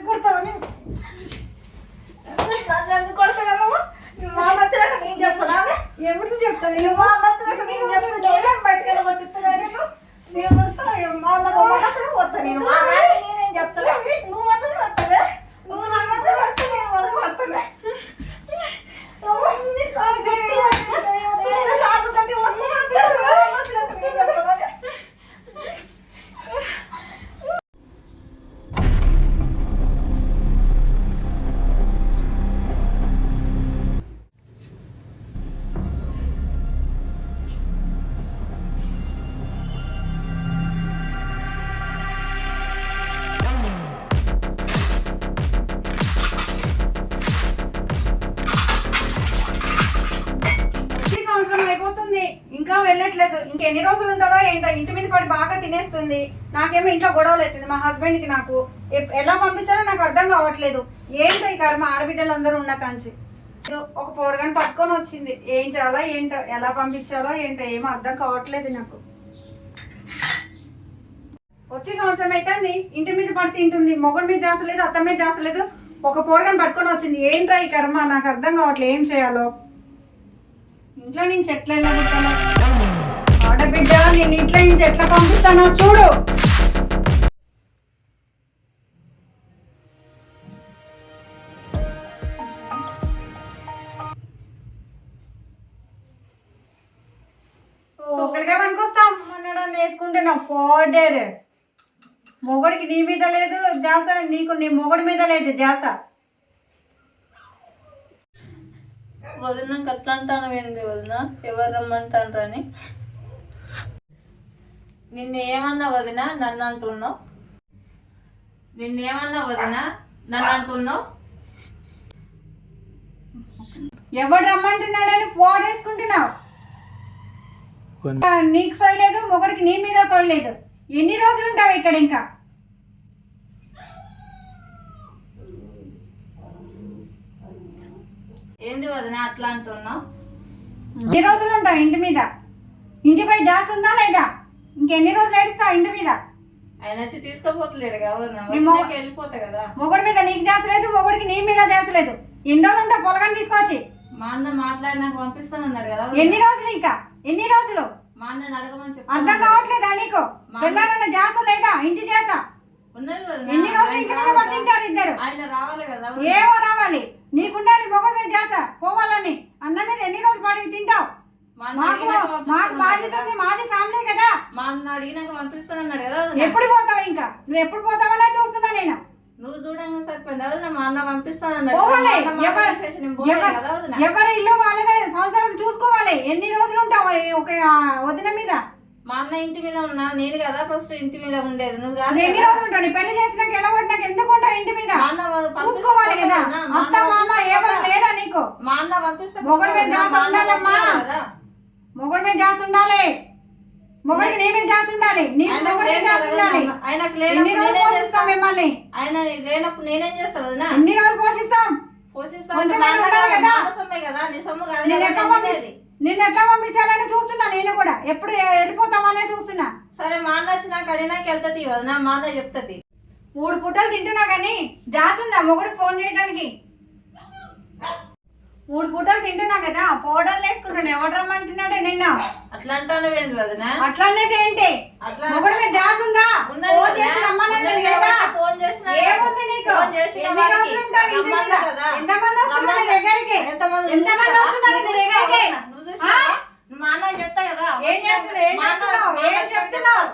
కొడతావని ఎందుకు కొడతాను మా నచ్చినాక నేను చెప్పనా ఎవరికి చెప్తాను మా నచ్చినాక నేను చెప్పి నేనే బయటకు కొట్టిస్తున్నాను నేను మా అన్నప్పుడు పోతా నేను నేనేం చెప్తాను నువ్వు మొదలు పడతావే నువ్వు నా మొదలు పడితే నేను మొదలు పడతానే ఇంకా వెళ్ళట్లేదు. ఇంకెన్ని రోజులు ఉంటుందో ఏంటో. ఇంటి మీద పడి బాగా తినేస్తుంది. నాకేమో ఇంట్లో గొడవలు అవుతుంది మా హస్బెండ్కి. నాకు ఎలా పంపించాలో నాకు అర్థం కావట్లేదు. ఏంటో ఈ కర్మ ఆడబిడ్డలందరూ ఉన్న కాంచి ఒక పోరగాని పట్టుకొని వచ్చింది. ఏం చేయాలో ఏంటో, ఎలా పంపించాలో ఏంటో ఏమో అర్థం కావట్లేదు నాకు. వచ్చే సంవత్సరం అయితే ఇంటి మీద పడి తింటుంది. మొగుడి మీద చేస్తలేదు, అత్త మీద చేస్తలేదు. ఒక పోరగాని పట్టుకొని వచ్చింది. ఏంటో ఈ కర్మ నాకు అర్థం కావట్లేదు ఏం చేయాలో. ఇంట్లో నుంచి ఎట్లా వెళ్ళగొట్టాను ఆడబిడ్డ, నేను ఇంట్లో నుంచి ఎట్లా పంపిస్తానో చూడు. ఒక్కడిగా పనికొస్తాం అన్నాడని వేసుకుంటే నా ఫోర్డర్. మొగుడికి నీ మీద లేదు జాస, నీకు నీ మొగుడి మీద లేదు జాస. వదినాక అట్లా అంటాను ఏంది వదిన, ఎవరు రమ్మంటాను అని. నిన్నేమన్నా వదిన నన్ను అంటున్నావు, నిన్నేమన్నా వదిన నన్ను అంటున్నావు. ఎవడు రమ్మంటున్నాడని ఫోన్ వేసుకుంటున్నావు. నీకు సోయలేదు, మొగుడికి నీ మీద సోయలేదు. ఎన్ని రోజులు ఉంటావు ఇక్కడ? ఇంకా ఏంది వదిన అట్లా అంటున్నావు? ఎన్ని రోజులు ఉంటావు ఇంటి మీద? ఇంటిపై జాస్ ఉందా లేదా? ఇంకెన్ని రోజులు ఏడుస్తావు ఇంటి మీద? ఆయన వచ్చి తీసుకోపోతలేడు కదా, వెళ్ళిపోతా కదా. మొగుడి మీద నీకు చేసలేదు, మొగుడికి నీ మీద చేసలేదు. ఎన్ని రోజులు ఉంటావు పొలగాన్ని తీసుకొచ్చి? మా అన్న మాట్లాడినాక పంపిస్తానన్నాడు కదా. ఎన్ని రోజులు? ఇంకా ఎన్ని రోజులు? మా అన్నని అడగమని చెప్పి. అర్థం కావట్లేదా నీకు? వెళ్ళాలన్న జాస లేదా? ఇంటి చేస ఉన్నది వదిన. ఎన్ని రోజులు ఇంటి మీద పడి తింటారు ఇద్దరు? ఆయన రావాలి కదా. ఏమో రావాలి, నీకుండాలి మొగుడి మీద చేస పోవాలని. అన్న మీద ఎన్ని రోజులు పడి తింటావు? మాకు బాధ్యత ఉంది, మాది ఫ్యామిలీ కదా. మా అన్న అడిగినాక పంపిస్తానన్నాడు కదా. ఎప్పుడు పోతావు? ఇంకా నువ్వు ఎప్పుడు పోతావన్నా చూస్తున్నా నేను. నువ్వు చూడంగా సరిపోయింది. మా అన్న పంపిస్తానన్నాడు. ఎవరి ఇల్లు వాళ్ళదే, సంవత్సరం చూసుకోవాలి. ఎన్ని రోజులు ఉంటావు ఒక వదిన మీద? మా అన్న ఇంటి మీద ఉన్నా, నేను కదా ఫస్ట్ ఇంటి మీద ఉండేది. నువ్వు ఎన్ని రోజులు ఉంటావు? పెళ్లి చేసినాక ఎలా కొట్టినాక ఎందుకు ఉంటావు ఇంటి మీద? చూసుకోవాలి కదా. అత్త మామ ఎవరు లేరా నీకు? మా అన్న పంపిస్తా. మొగుడి మీద జాస్ ఉండాలమ్మా, మొగుడి మీద జాస్ ఉండాలి. మొగుడికి నీ మీద జాస్ ఉండాలి, నీ మొగుడి మీద జాస్ ఉండాలి. ఎన్ని రోజులు పోషిస్తాం మిమ్మల్ని? ఆయన లేనప్పుడు నేనేం చేస్తావు? ఎన్ని రోజులు పోషిస్తాం? నిన్ను ఎట్లా పంపించాలని చూస్తున్నా నేను కూడా. ఎప్పుడు వెళ్ళిపోతామనే చూస్తున్నా. సరే మా అన్న వచ్చినాక అడిగినాక వెళ్తుంది వదినా, మా అన్న చెప్తుంది. 3 పూటలు తింటున్నా కానీ జాస్ ఉందా మొగుడికి ఫోన్ చేయడానికి? 3 పూటలు తింటున్నా కదా, పౌడర్లు వేసుకుంటాను. ఎవడు రమ్మంటున్నాడే నిన్న? అట్లా అంటాను వదినా. అట్లా అనేది ఏంటి? మొగుడి మీద జాస్ ఉందా? ఫోన్ చేసి రమ్మనేది లేదా? ఏముంది నీకు? ఎన్ని రోజులు ఉంటావు ఇంటి మీద? ఎంతమంది వస్తున్నారు నీ దగ్గరికి? ఎంతమంది వస్తున్నారు నీ దగ్గరికి? మా అన్న చెప్తా కదా. ఏం చేస్తున్నావు? ఏం చెప్తున్నావు? ఏం చెప్తున్నావు?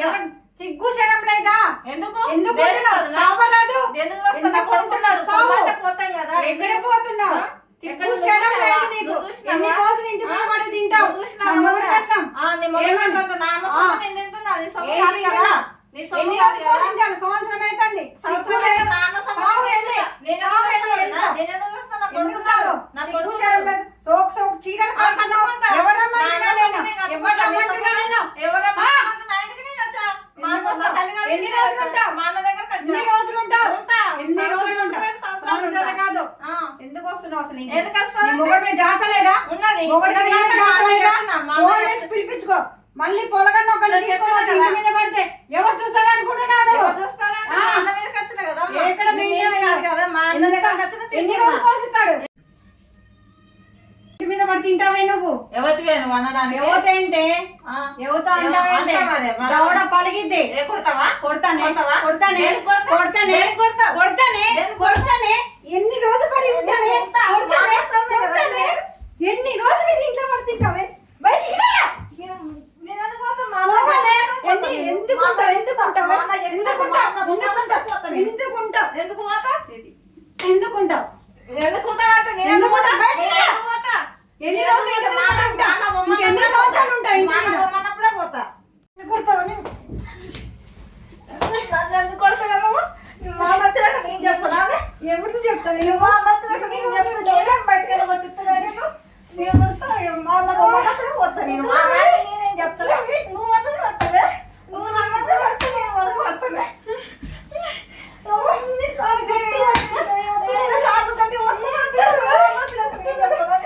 ఎవరు సిగ్గు శరం లేదా? ఎందుకు సావరాదు? ఎక్కడ పోతున్నావు? సిగ్గు శరం లేదు నీకు? ఎన్ని రోజులు ఇంటి మీద పడి తింటావు? కష్టం. సంవత్సరం అవుతుంది. చీరలు ఎన్ని రోజులు ఉంటావు? ఎన్ని రోజులు ఉంటావు? ఎన్ని రోజులు ఉంటావు? సంవత్సరాలు కాదు. ఎందుకు వస్తున్నావు అసలు? మొగుడి మీద జాస లేదా? పిలిపించుకో. మళ్ళీ పొలగన్న ఒకళ్ళు తీసుకొని ఇంటి మీద పడితే ఎవరు చూస్తాడు అనుకుంటున్నాడు? ఎన్ని రోజులు పోషిస్తాడు? ఇంటి మీద పడి తింటావే నువ్వు? ఎవతి వేను అనడానికి యువత ఏంటే? యువత అంటావేంటే? దవడ పలిగిద్ది. కొడతావా? కొడతానే కొడతావా? కొడతానే నేను కొడతా. కొడతానే నేను కొడతా. కొడతానే నేను కొడతానే ఎన్ని రోజులు పడి ఉంటావే? కొడతానే కొడతానే ఎన్ని రోజులు మీద ఇంట్లో పడి తింటావే? బయటికి రా. పోవాలే. ఎందుకుంటావు? ఎందుకుంటావు? ఎందుకుంటావు? ఎందుకుంటావు? ఎందుకు పోతా? ఎందుకుంటావు? ఎందుకుంటా అంటే నేను ఎందుకు పోతా? పోతా? బయటికి రా. నేను పోతా. ఎన్ని రోజులు ఇంటి మీద పడి ఉంటావు? ఇంకెన్ని సంవత్సరాలు ఉంటావు ఇంటి మీద? బొమ్మన్నప్పుడే పోతా. ఎందుకు కొడతావు? నన్ను ఎందుకు కొడతావు? మా నచ్చినాక నేను చెప్పనా? ఎవరికి చెప్తావు? మా నచ్చినాక నేను చెప్పు. నేనేం బయటకు వెళ్ళగొట్టిస్తున్నా నేను? నేను కొడతా. మా అన్న బొమ్మన్నప్పుడే పోతా నేను. మా నాన్న నేనేం చెప్తలే. నువ్వు మొదలు పట్టలే. నువ్వు నన్ను మొదలు పడితే నేను మొదలు పడతలే. ఎన్నిసార్లు గట్టి పట్టుకుంటావు? ఎన్నిసార్లు గట్టి పట్టుకుంటావు? మా నచ్చినాక నేను చెప్పనా?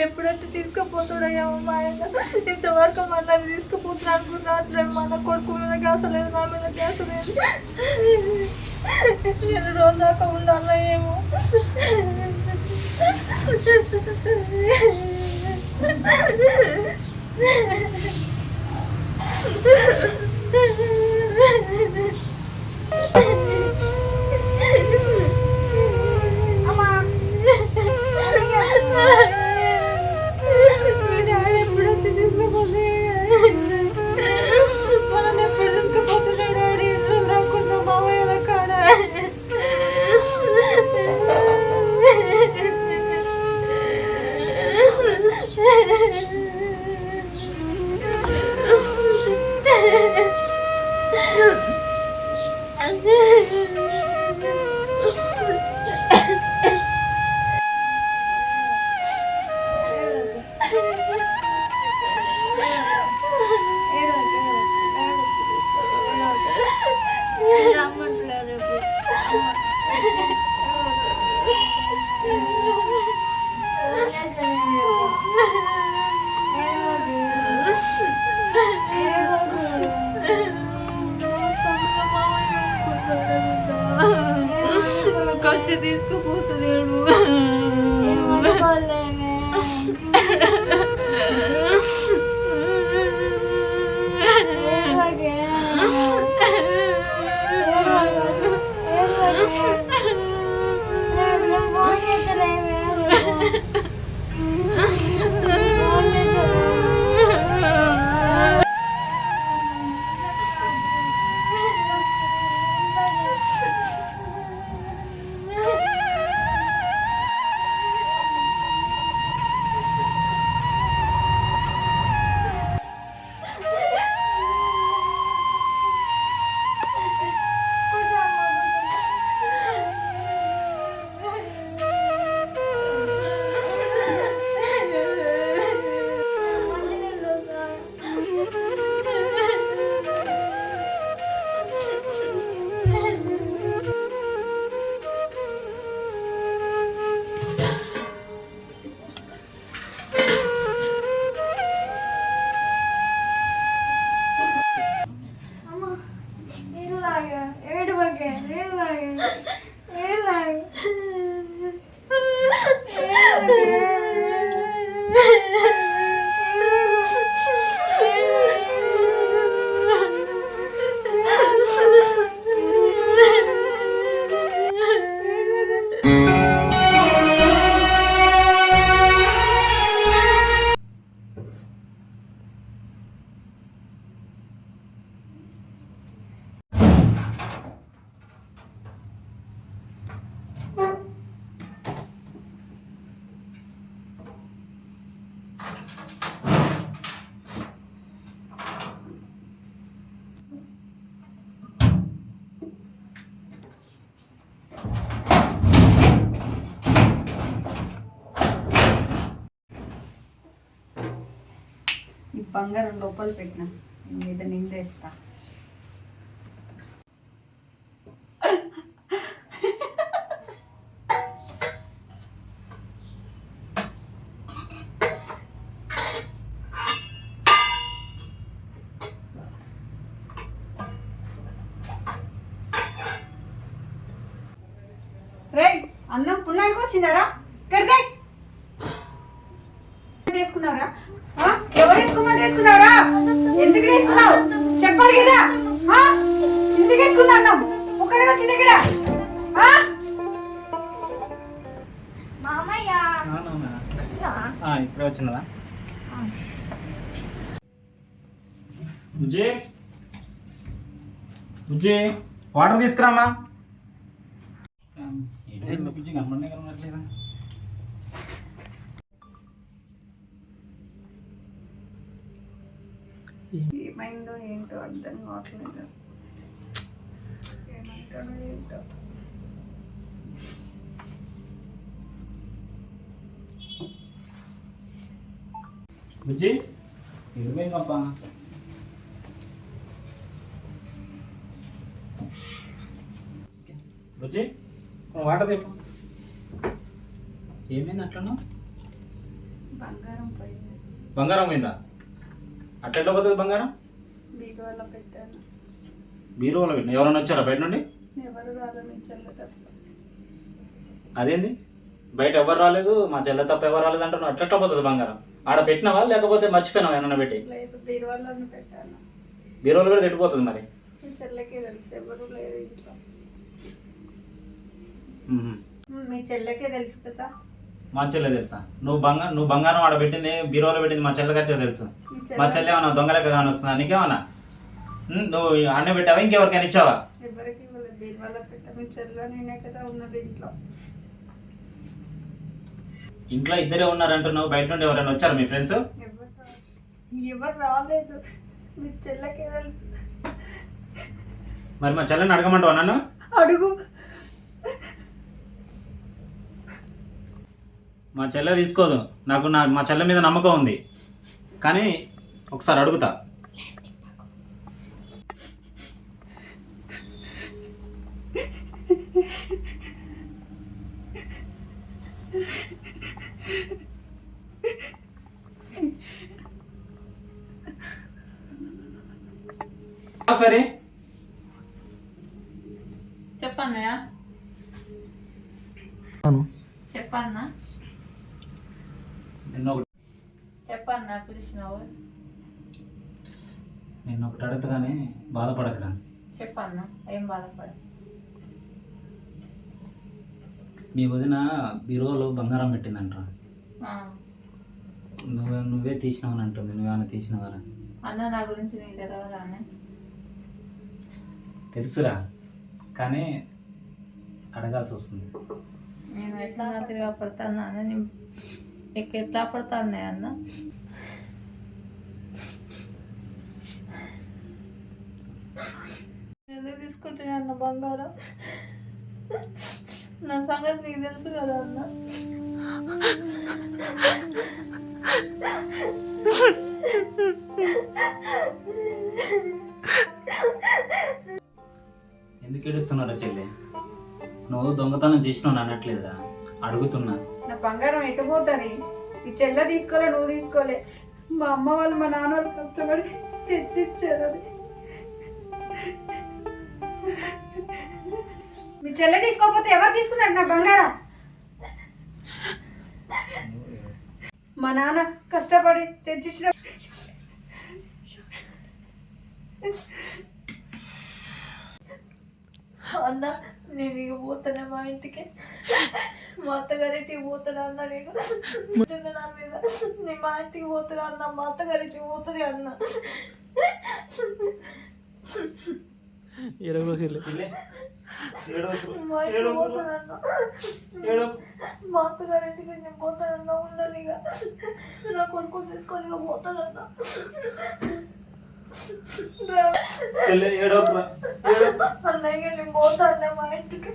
ఎప్పుడు వచ్చి తీసుకుపోతాడయ్యా మా ఆయన ఇంతవరకు మన తీసుకుపోతున్నా అనుకున్నట్లేదు మన కొడుకు మీద గ్యాస లేదు నా మీద గ్యాస లేదు ఎన్ని రోజు దాకా ఉండాలా ఏమో మనం ఎప్పుడు తీసుకుపోతున్నాడు ఆడి ఇంట్లో రాకుండా మావయ్యల కాడ ఖర్చు తీసుకుపోతున్నాడు ఈ బంగారం లోపల పెట్టిన మీద నిందేస్తా అన్నం పుణ్యానికి వచ్చిందారా కడితే వేసుకున్నారా ఎవరు వేసుకోమని వేసుకున్నారా ఎందుకు వేసుకున్నావు చెప్పాలి కదా ఎందుకు వేసుకున్నా అన్నం ఒక్కడే వచ్చింది ఇక్కడ మామయ్య ఇప్పుడే వచ్చిందా బుజ్జి బుజ్జి వాటర్ తీసుకురామా బుజ్జి కనపడలేదా ఏమైందో ఏంటో అర్థం కావట్లేదు ఏమంటాడో ఏంటో బుజ్జి ఏమైందబ్బా బుజ్జి వాటర్ తెప్పు ఏమైంది అట్లను బంగారం పోయింది బంగారం పోయిందా అట్లా పోతుంది బంగారం బీరువాలో పెట్టాను బీరువాలో పెట్టిన ఎవరైనా వచ్చారా బయట నుండి ఎవరు రాలని చెల్ల తప్ప అదేంది బయట ఎవరు రాలేదు మా చెల్లె తప్ప ఎవరు రాలేదు అంటున్నావు అట్లా పోతుంది బంగారం ఆడ పెట్టినావా లేకపోతే మర్చిపోయినావా ఏమన్నా పెట్టి లేదు బీరువాలోనే పెట్టాను బీరువాలో కూడా తిట్టిపోతుంది మరి మీ చెల్లెకే తెలుసు ఎవరు లేరు ఇంట్లో మీ చెల్లెకే తెలుసు కదా మా చెల్లె తెలుసా నువ్వు బంగారం ఆడ పెట్టింది బీరువాలో పెట్టింది మా చెల్లె కట్టే తెలుసు మా చెల్లె ఏమన్నా దొంగలెక్క కానొస్తుందా నీకేమన్నా నువ్వు అన్న పెట్టావా ఇంకెవరికైనా ఇచ్చావా ఎవరికి ఇవ్వలేదు బీరువాలో పెట్టా మీ చెల్లె నేనే కదా ఉన్నది ఇంట్లో ఇంట్లో ఇద్దరే ఉన్నారంటున్నావు బయట నుండి ఎవరైనా వచ్చారా మీ ఫ్రెండ్స్ ఎవరు రాలేదు మీ చెల్లెకే తెలుసు మరి మా చెల్లెని అడగమంటావా నన్ను అడుగు మా చెల్లె తీసుకోదు నాకు మా చెల్లె మీద నమ్మకం ఉంది కానీ ఒకసారి అడుగుతా సరే చెప్పన్నయ్య చెప్పన్నా చెప్పన్నా పిలిచినావు నిన్న ఒకటి అడుగుతానే బాధపడకరా చెప్పన్నా ఏం బాధపడ మీ వదిన బీరువాలో బంగారం పెట్టిందంట నువ్వే తీసినావని అంటుంది నువ్వేమైనా తీసినవారా అన్న నా గురించి నీకు తెలియదా అన్న తెలుసురా కానీ అడగాల్సి వస్తుంది నేను ఎట్లా తిరిగా పడతాను అన్న నేను ఎట్లా పడతాను అన్న ఎందుకు తీసుకుంటున్నా అన్న బంగారం నా సంగతి నీకు తెలుసు కదా అన్న ఎందుకు ఏడుస్తున్నారా చెల్లె నువ్వు దొంగతనం చేసినావు అనట్లేదురా అడుగుతున్నా నా బంగారం ఎటు పోతుంది ఈ చెల్లె తీసుకోలే నువ్వు తీసుకోలే మా అమ్మ వాళ్ళు మా నాన్న వాళ్ళు కష్టపడి తెచ్చిచ్చారు అది మీ చెల్లె తీసుకోకపోతే ఎవరు తీసుకున్నారు నా బంగారం మా నాన్న కష్టపడి తెచ్చిచ్చిన అన్న నేను ఇక పోతానే మా ఇంటికి మా అత్తగారింటికి పోతాను అన్న నేను నా మీద నేను మా ఇంటికి పోతాను అన్న మా అత్తగారింటికి పోతానే అన్న మా ఇంటికి పోతానన్న మా అత్తగారింటికి నేను పోతానన్న ఉండను ఇక నా కొడుకు తీసుకొని ఇక పోతానన్న అన్నయ్య నేను పోతాను మా ఇంటికి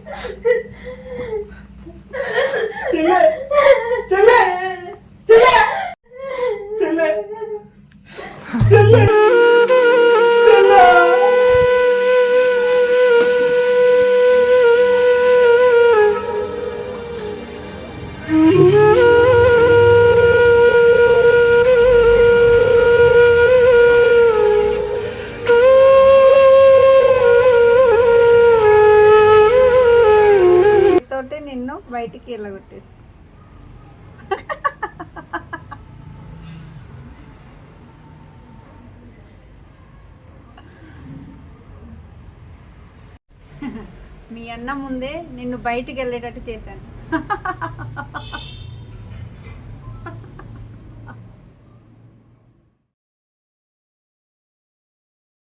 తోటి నిన్ను బయటికి పైకి వెళ్ళగొట్టేసి మీ అన్న ముందే నిన్ను బయటికి వెళ్ళేటట్టు చేశాను